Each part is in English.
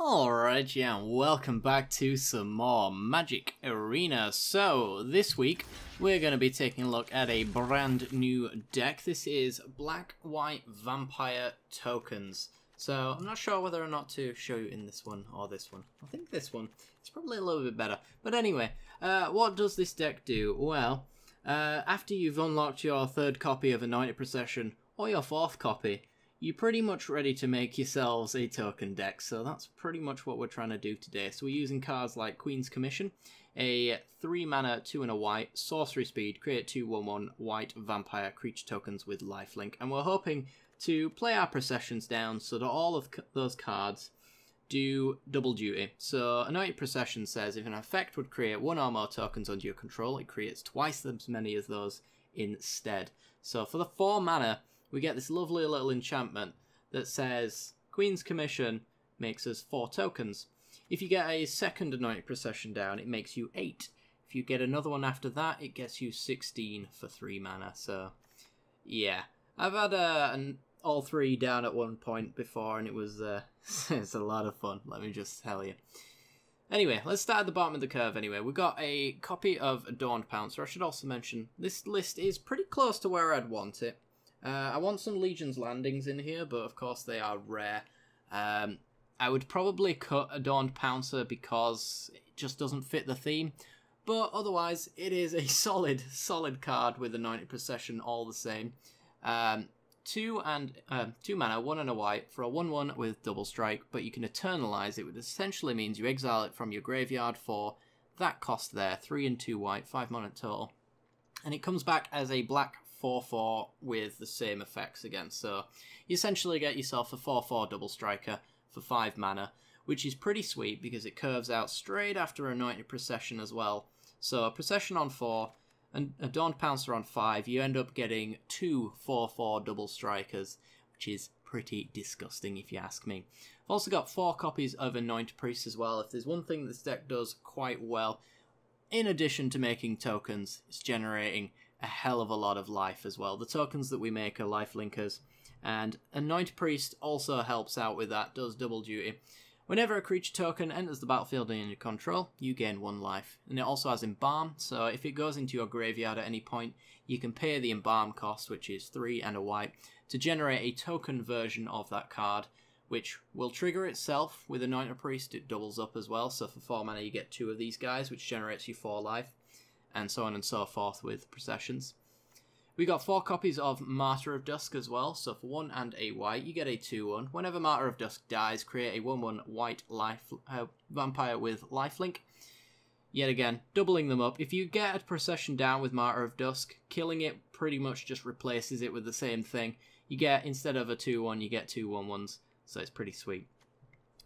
Alright, yeah, welcome back to some more Magic Arena. So, this week, we're going to be taking a look at a brand new deck. This is Black-White Vampire Tokens. So, I'm not sure whether or not to show you in this one or this one. I think this one. It's probably a little bit better. But anyway, what does this deck do? Well, after you've unlocked your third copy of Anointed Procession, or your fourth copy, you're pretty much ready to make yourselves a token deck, so that's pretty much what we're trying to do today. So we're using cards like Queen's Commission, a 3 mana, 2 and a white, sorcery speed, create 2/1/1 white vampire creature tokens with lifelink, and we're hoping to play our processions down so that all of those cards do double duty. So Anointed Procession says if an effect would create 1 or more tokens under your control, it creates twice as many as those instead. So for the 4 mana, we get this lovely little enchantment that says Queen's Commission makes us 4 tokens. If you get a second Anointed Procession down, it makes you 8. If you get another one after that, it gets you 16 for 3 mana. So, yeah. I've had all 3 down at one point before, and it was it's a lot of fun, let me just tell you. Anyway, let's start at the bottom of the curve anyway. We've got a copy of Adorned Pouncer. I should also mention, this list is pretty close to where I'd want it. I want some Legion's Landings in here, but of course they are rare. I would probably cut Adorned Pouncer because it just doesn't fit the theme. But otherwise, it is a solid card with Anointed Procession all the same. 2 mana, 1 and a white for a 1/1 with double strike, but you can eternalize it, which essentially means you exile it from your graveyard for that cost there, 3 and 2 white, 5 mana total. And it comes back as a black 4/4 with the same effects again. So you essentially get yourself a 4/4 double striker for 5 mana, which is pretty sweet because it curves out straight after Anointed Procession as well. So a Procession on 4 and a Adorned Pouncer on 5, you end up getting 2 4/4 double strikers, which is pretty disgusting if you ask me. I've also got 4 copies of Anointed Priest as well. If there's one thing this deck does quite well, in addition to making tokens, it's generating a hell of a lot of life as well. The tokens that we make are life linkers, and Anointed Priest also helps out with that, does double duty. Whenever a creature token enters the battlefield in your control, you gain 1 life. And it also has Embalm, so if it goes into your graveyard at any point, you can pay the Embalm cost, which is 3 and a white, to generate a token version of that card, which will trigger itself with Anointed Priest. It doubles up as well, so for 4 mana you get 2 of these guys, which generates you 4 life, and so on and so forth with Processions. We got 4 copies of Martyr of Dusk as well, so for 1 and a white, you get a 2/1. Whenever Martyr of Dusk dies, create a 1/1 white vampire with lifelink. Yet again, doubling them up. If you get a Procession down with Martyr of Dusk, killing it pretty much just replaces it with the same thing. You get, instead of a 2/1, you get 2 1/1s, so it's pretty sweet.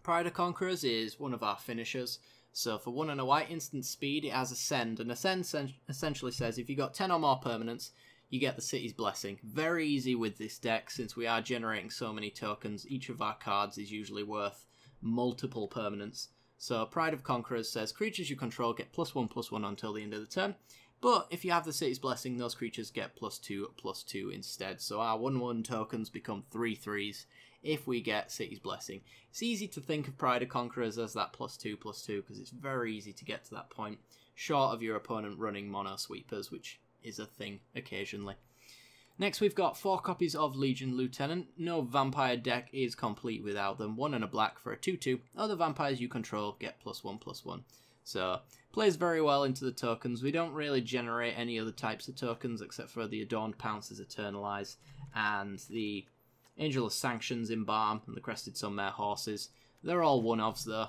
Pride of Conquerors is one of our finishers. So for 1 and a white, instant speed, it has Ascend, and Ascend essentially says if you got 10 or more permanents, you get the City's Blessing. Very easy with this deck, since we are generating so many tokens. Each of our cards is usually worth multiple permanents. So Pride of Conquerors says creatures you control get +1/+1 until the end of the turn. But if you have the City's Blessing, those creatures get +2/+2 instead. So our 1/1 tokens become 3/3s if we get City's Blessing. It's easy to think of Pride of Conquerors as that +2/+2 because it's very easy to get to that point, short of your opponent running mono sweepers, which is a thing occasionally. Next, we've got 4 copies of Legion Lieutenant. No vampire deck is complete without them. 1 and a black for a 2/2. Other vampires you control get +1/+1. So, plays very well into the tokens. We don't really generate any other types of tokens except for the Adorned Pouncers Eternalize and the Angel of Sanctions Embalm and the Crested Sunmare Horses. They're all one-offs though.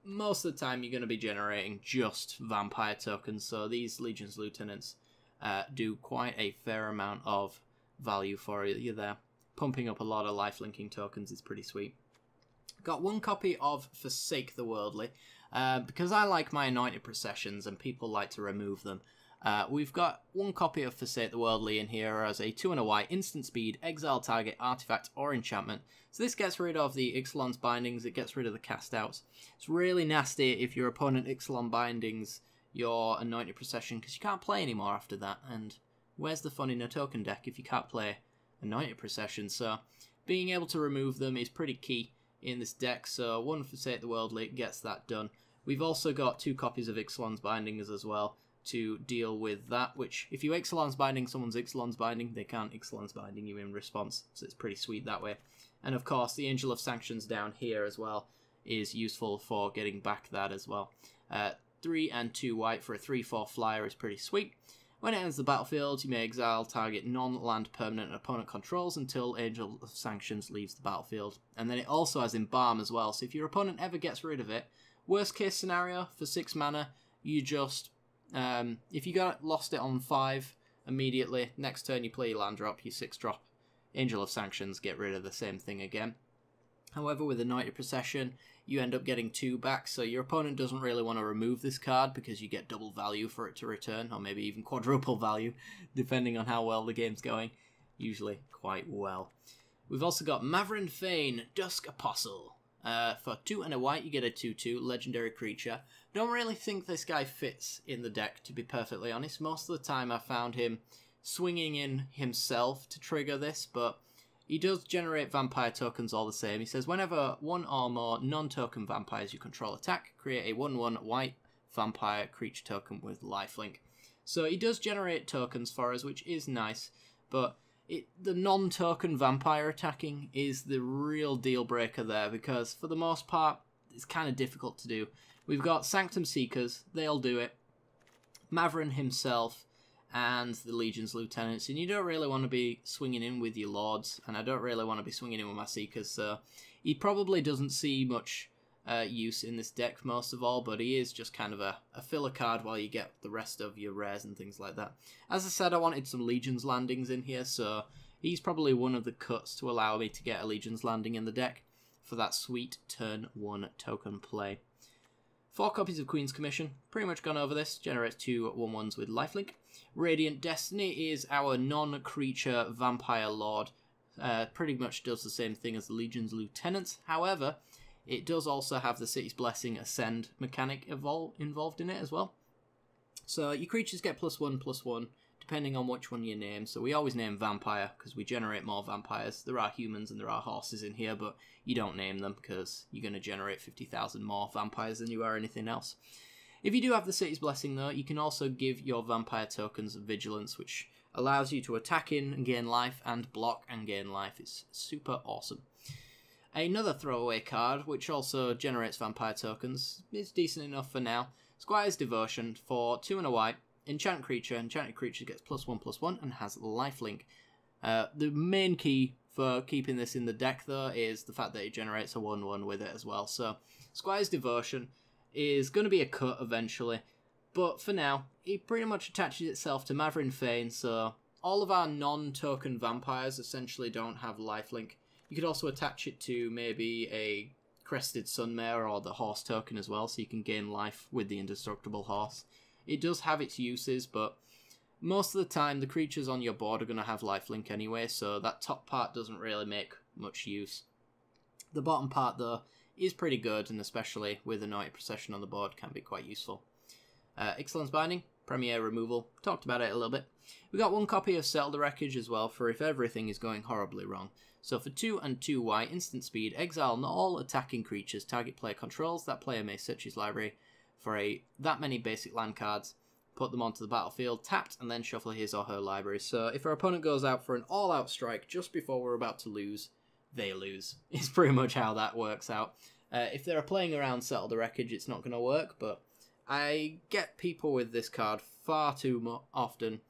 Most of the time you're going to be generating just vampire tokens, so these Legion's Lieutenants do quite a fair amount of value for you there. Pumping up a lot of life-linking tokens is pretty sweet. Got 1 copy of Forsake the Worldly. Because I like my Anointed Processions and people like to remove them, we've got 1 copy of Forsake the Worldly in here as a 2 and a white, instant speed, exile target, artifact or enchantment. So this gets rid of the Ixalan's Bindings, it gets rid of the cast outs. It's really nasty if your opponent Ixalan Bindings your Anointed Procession, because you can't play anymore after that, and where's the fun in a token deck if you can't play Anointed Procession? So being able to remove them is pretty key. in this deck, so 1 for Sake the Worldly gets that done. We've also got 2 copies of Ixalan's Bindings as well to deal with that, which if you Ixalan's Binding someone's Ixalan's Binding, they can't Ixalan's Binding you in response, so it's pretty sweet that way. And of course, the Angel of Sanctions down here as well is useful for getting back that as well. 3 and 2 white for a 3/4 flyer is pretty sweet. When it enters the battlefield, you may exile target non-land permanent an opponent controls until Angel of Sanctions leaves the battlefield. And then it also has Embalm as well, so if your opponent ever gets rid of it, worst case scenario, for 6 mana, you just, if you lost it on 5 immediately, next turn you play your land drop, you 6-drop Angel of Sanctions, get rid of the same thing again. However, with Anointed Procession, you end up getting 2 back, so your opponent doesn't really want to remove this card because you get double value for it to return, or maybe even quadruple value, depending on how well the game's going. Usually quite well. We've also got Mavren Fane, Dusk Apostle. For 2 and a white, you get a 2/2 legendary creature. Don't really think this guy fits in the deck, to be perfectly honest. Most of the time I found him swinging in himself to trigger this, but he does generate vampire tokens all the same. He says, whenever 1 or more non-token vampires you control attack, create a 1/1 white vampire creature token with lifelink. So he does generate tokens for us, which is nice, but the non-token vampire attacking is the real deal breaker there, because for the most part, it's kind of difficult to do. We've got Sanctum Seekers, they'll do it. Mavren himself, and the Legion's Lieutenants, and you don't really want to be swinging in with your Lords, and I don't really want to be swinging in with my Seekers, so he probably doesn't see much use in this deck most of all, but he is just kind of a filler card while you get the rest of your rares and things like that. As I said, I wanted some Legion's Landings in here, so he's probably one of the cuts to allow me to get a Legion's Landing in the deck for that sweet turn 1 token play. 4 copies of Queen's Commission, pretty much gone over this, generates 2 1/1s with lifelink. Radiant Destiny is our non-creature vampire lord, pretty much does the same thing as the Legion's Lieutenants, however, it does also have the City's Blessing Ascend mechanic involved in it as well. So your creatures get +1/+1, depending on which one you name. So we always name Vampire, because we generate more vampires. There are humans and there are horses in here, but you don't name them, because you're going to generate 50,000 more vampires than you are anything else. If you do have the City's Blessing, though, you can also give your vampire tokens Vigilance, which allows you to attack in and gain life, and block and gain life. It's super awesome. Another throwaway card, which also generates vampire tokens, is decent enough for now. Squire's Devotion for 2 and a white. Enchanted creature gets +1/+1 and has lifelink. The main key for keeping this in the deck, though, is the fact that it generates a 1/1 with it as well. So Squire's Devotion is going to be a cut eventually, but for now, it pretty much attaches itself to Mavren Fane, so all of our non-token vampires essentially don't have lifelink. You could also attach it to maybe a Crested Sunmare or the horse token as well, so you can gain life with the indestructible horse. It does have its uses, but most of the time the creatures on your board are going to have lifelink anyway, so that top part doesn't really make much use. The bottom part, though, is pretty good, and especially with Anointed Procession on the board, can be quite useful. Ixalan's Binding, Premier Removal, talked about it a little bit. We got 1 copy of Settle the Wreckage as well, for if everything is going horribly wrong. So for 2 and 2 white, instant speed, exile not all attacking creatures target player controls. That player may search his library for that many basic land cards, put them onto the battlefield, tapped, and then shuffle his or her library. So if our opponent goes out for an all-out strike just before we're about to lose, they lose. It's pretty much how that works out. If they're playing around Settle the Wreckage, it's not going to work, but I get people with this card far too often,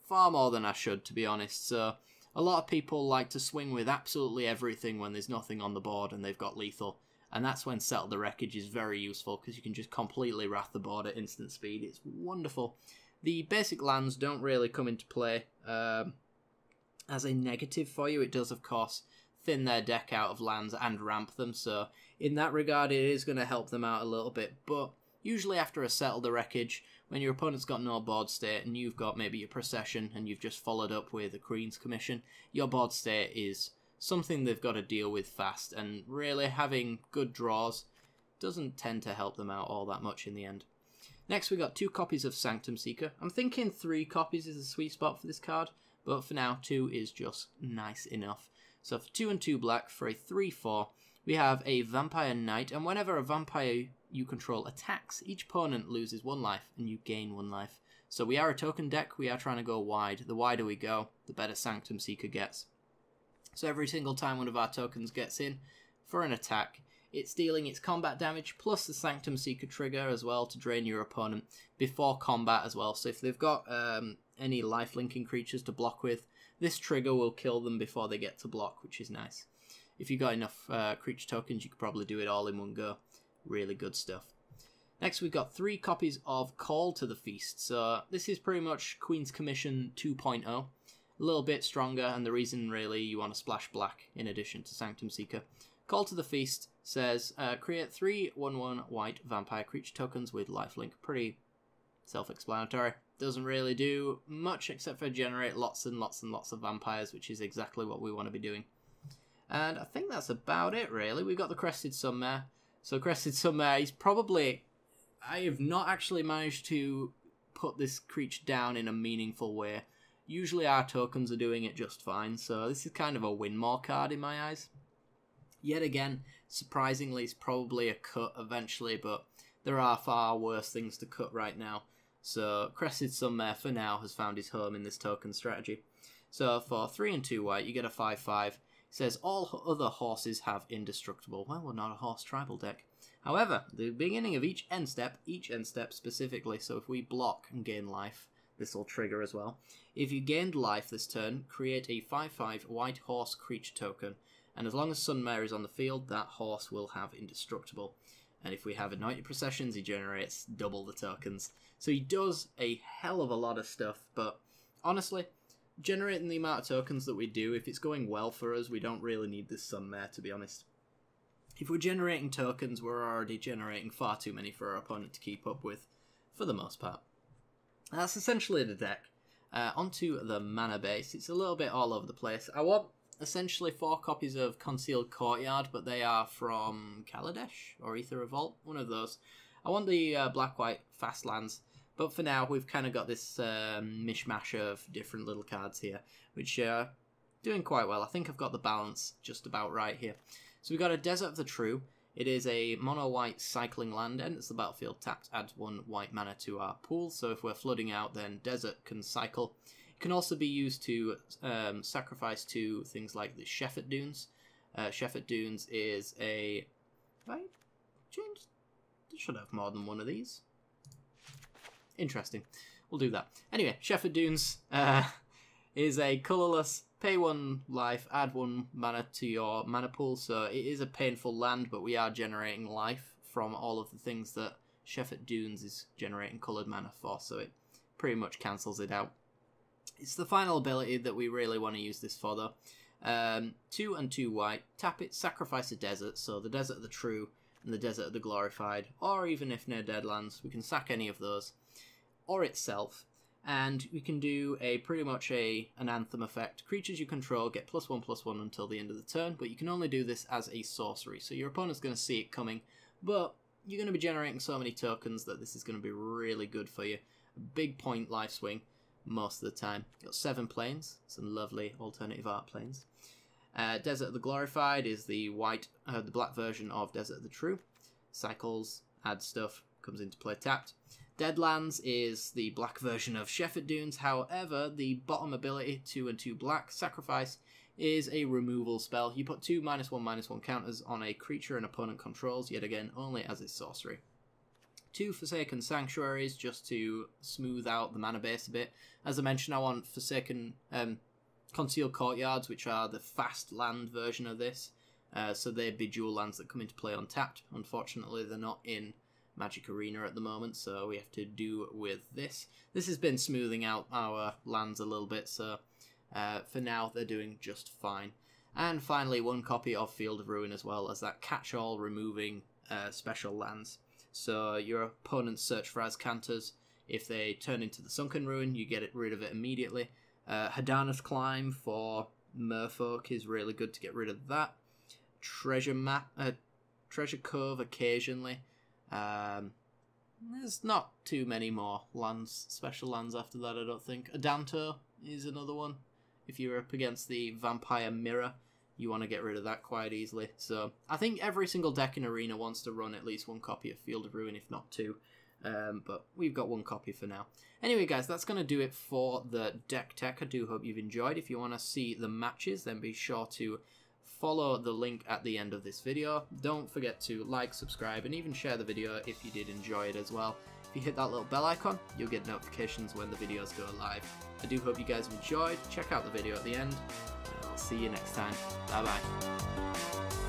far more than I should, to be honest. So a lot of people like to swing with absolutely everything when there's nothing on the board and they've got lethal. And that's when Settle the Wreckage is very useful, because you can just completely wrath the board at instant speed. It's wonderful. The basic lands don't really come into play as a negative for you. It does, of course, thin their deck out of lands and ramp them. So in that regard, it is going to help them out a little bit. But usually after a Settle the Wreckage, when your opponent's got no board state and you've got maybe your Procession and you've just followed up with a Queen's Commission, your board state is something they've got to deal with fast, and really having good draws doesn't tend to help them out all that much in the end. Next we got 2 copies of Sanctum Seeker. I'm thinking 3 copies is the sweet spot for this card, but for now 2 is just nice enough. So for 2 and 2 black for a 3/4, we have a Vampire Knight, and whenever a vampire you control attacks, each opponent loses 1 life, and you gain 1 life. So we are a token deck, we are trying to go wide. The wider we go, the better Sanctum Seeker gets. So every single time one of our tokens gets in for an attack, it's dealing its combat damage plus the Sanctum Seeker trigger as well to drain your opponent before combat as well. So if they've got any life-linking creatures to block with, this trigger will kill them before they get to block, which is nice. If you've got enough creature tokens, you could probably do it all in one go. Really good stuff. Next, we've got 3 copies of Call to the Feast. So this is pretty much Queen's Commission 2.0. A little bit stronger, and the reason really you want to splash black in addition to Sanctum Seeker. Call to the Feast says, create 3 1/1 white vampire creature tokens with lifelink. Pretty self-explanatory. Doesn't really do much except for generate lots and lots and lots of vampires, which is exactly what we want to be doing. And I think that's about it, really. We've got the Crested Sunmare. So Crested Sunmare, he's probably... I have not actually managed to put this creature down in a meaningful way. Usually our tokens are doing it just fine, so this is kind of a win more card in my eyes. Yet again, surprisingly, it's probably a cut eventually, but there are far worse things to cut right now. So Crested Sunmare, for now, has found his home in this token strategy. So for 3 and 2 white, you get a 5/5. It says all other horses have indestructible. Well, we're not a horse tribal deck. However, the beginning of each end step specifically, so if we block and gain life, this will trigger as well. If you gained life this turn, create a 5/5 white horse creature token. And as long as Sunmare is on the field, that horse will have indestructible. And if we have Anointed Processions, he generates double the tokens. So he does a hell of a lot of stuff, but honestly, generating the amount of tokens that we do, if it's going well for us, we don't really need this Sunmare, to be honest. If we're generating tokens, we're already generating far too many for our opponent to keep up with, for the most part. That's essentially the deck. Onto the mana base. It's a little bit all over the place. I want essentially 4 copies of Concealed Courtyard, but they are from Kaladesh or Aether Revolt, one of those. I want the black-white fast lands, but for now we've kind of got this mishmash of different little cards here, which are doing quite well. I think I've got the balance just about right here. So we've got a Desert of the True. It is a mono-white cycling land, enters the battlefield tapped, adds 1 white mana to our pool, so if we're flooding out, then Desert can cycle. It can also be used to sacrifice to things like the Shepherd Dunes. Shepherd Dunes is a... Right? James? They should have more than one of these. Interesting. We'll do that. Anyway, Shepherd Dunes is a colourless, pay 1 life, add 1 mana to your mana pool. So it is a painful land, but we are generating life from all of the things that Shepherd Dunes is generating coloured mana for. So it pretty much cancels it out. It's the final ability that we really want to use this for, though. 2 and 2 white, tap it, sacrifice a desert, so the Desert of the True and the Desert of the Glorified, or even if near Deadlands, we can sack any of those, or itself, and we can do a pretty much an Anthem effect. Creatures you control get +1/+1 until the end of the turn, but you can only do this as a sorcery, so your opponent's going to see it coming, but you're going to be generating so many tokens that this is going to be really good for you. A big point life swing. Most of the time. Got 7 planes, some lovely alternative art planes. Desert of the Glorified is the the black version of Desert of the True. Cycles, adds stuff, comes into play tapped. Deadlands is the black version of Shepherd Dunes. However, the bottom ability, 2 and 2 black, sacrifice, is a removal spell. You put 2 -1/-1 counters on a creature an opponent controls, yet again only as a sorcery. 2 Forsaken Sanctuaries, just to smooth out the mana base a bit. As I mentioned, I want Forsaken Concealed Courtyards, which are the fast land version of this. So they're Bejewel lands that come into play untapped. Unfortunately, they're not in Magic Arena at the moment, so we have to do with this. This has been smoothing out our lands a little bit, so for now they're doing just fine. And finally, 1 copy of Field of Ruin as well, as that catch-all removing special lands. So your opponents search for Azcantors. If they turn into the Sunken Ruin, you get rid of it immediately. Hadana's Climb for Merfolk is really good to get rid of that. Treasure Cove occasionally. There's not too many more lands, special lands after that, I don't think. Adanto is another one. If you're up against the Vampire Mirror, you want to get rid of that quite easily. So I think every single deck in Arena wants to run at least one copy of Field of Ruin, if not two. But we've got one copy for now. Anyway, guys, that's going to do it for the deck tech. I do hope you've enjoyed. If you want to see the matches, then be sure to follow the link at the end of this video. Don't forget to like, subscribe, and even share the video if you did enjoy it as well. If you hit that little bell icon, you'll get notifications when the videos go live. I do hope you guys have enjoyed. Check out the video at the end, and I'll see you next time. Bye bye.